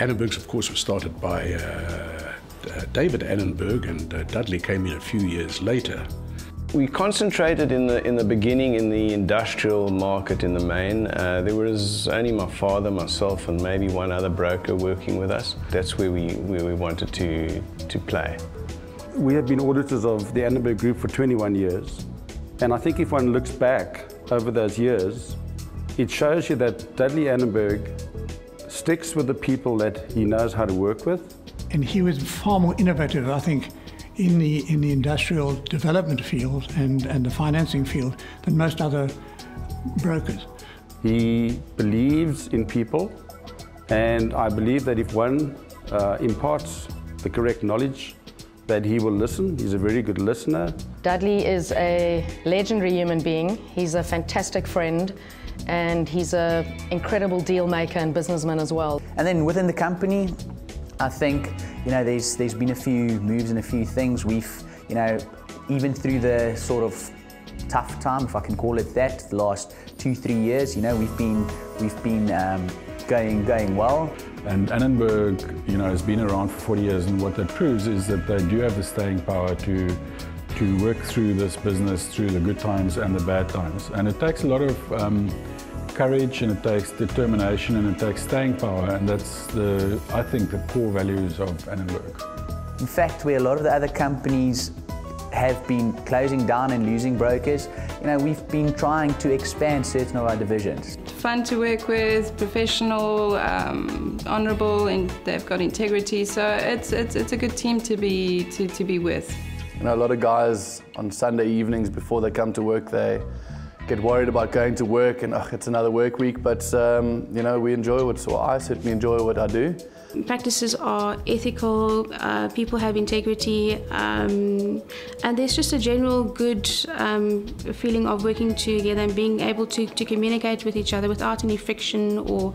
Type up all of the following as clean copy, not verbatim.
Annenbergs, of course, was started by David Annenberg, and Dudley came in a few years later. We concentrated in the beginning in the industrial market in the main. There was only my father, myself, and maybe one other broker working with us. That's where we wanted to play. We have been auditors of the Annenberg Group for 21 years. And I think if one looks back over those years, it shows you that Dudley Annenberg sticks with the people that he knows how to work with. And he was far more innovative, I think, in the industrial development field and the financing field than most other brokers. He believes in people, and I believe that if one imparts the correct knowledge, that he will listen. He's a very good listener. Dudley is a legendary human being. He's a fantastic friend, and he's an incredible deal maker and businessman as well. And then within the company, I think, there's been a few moves and a few things. We've, even through the sort of tough time, if I can call it that, the last 2-3 years, we've been going well. And Annenberg, has been around for 40 years, and what that proves is that they do have the staying power to work through this business, through the good times and the bad times. And it takes a lot of courage, and it takes determination, and it takes staying power, and that's I think the core values of Annenberg. In fact, where a lot of the other companies have been closing down and losing brokers, we've been trying to expand certain of our divisions. Fun to work with, professional, honourable, and they've got integrity, so it's a good team to be with. A lot of guys on Sunday evenings before they come to work, they get worried about going to work and it's another work week, but we enjoy it, so I certainly enjoy what I do. Practices are ethical, people have integrity, and there's just a general good feeling of working together and being able to communicate with each other without any friction or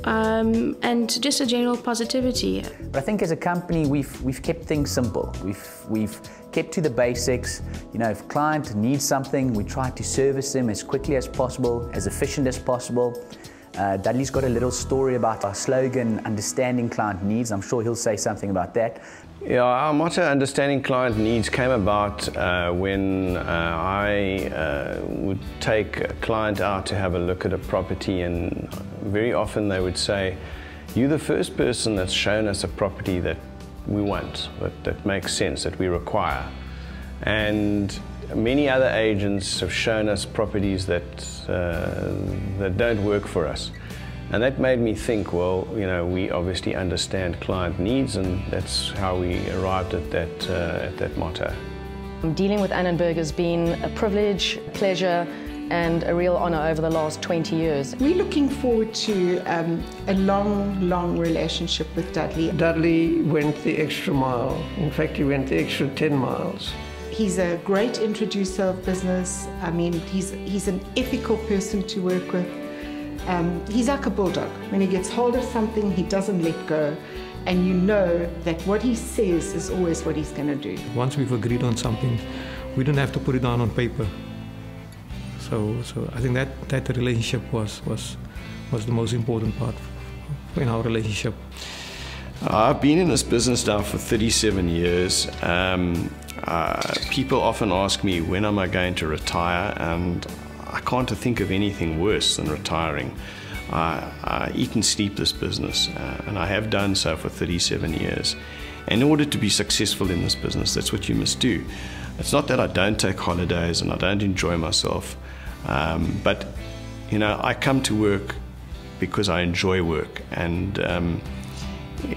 and just a general positivity. But I think as a company we've kept things simple. We've kept to the basics. If a client needs something, we try to service them as quickly as possible, as efficient as possible. Dudley's got a little story about our slogan, understanding client needs. I'm sure he'll say something about that. Yeah, our motto, understanding client needs, came about when I would take a client out to have a look at a property, and very often they would say, "You're the first person that's shown us a property that we want, that makes sense, that we require." And many other agents have shown us properties that don't work for us. And that made me think, well, we obviously understand client needs, and that's how we arrived at that motto. Dealing with Annenberg has been a privilege, pleasure, and a real honour over the last 20 years. We're looking forward to a long relationship with Dudley. Dudley went the extra mile. In fact, he went the extra 10 miles. He's a great introducer of business. I mean, he's an ethical person to work with. He's like a bulldog. When he gets hold of something, he doesn't let go. And you know that what he says is always what he's going to do. Once we've agreed on something, we don't have to put it down on paper. So I think that relationship was the most important part in our relationship. I've been in this business now for 37 years. People often ask me, when am I going to retire? And I can't think of anything worse than retiring. I eat and sleep this business, and I have done so for 37 years. In order to be successful in this business, that's what you must do. It's not that I don't take holidays and I don't enjoy myself, but I come to work because I enjoy work, and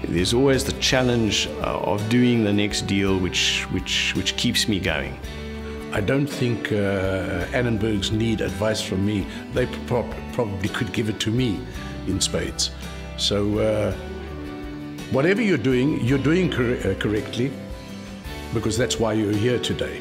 there's always the challenge of doing the next deal which keeps me going. I don't think Annenbergs need advice from me. They probably could give it to me in spades. So whatever you're doing correctly, because that's why you're here today.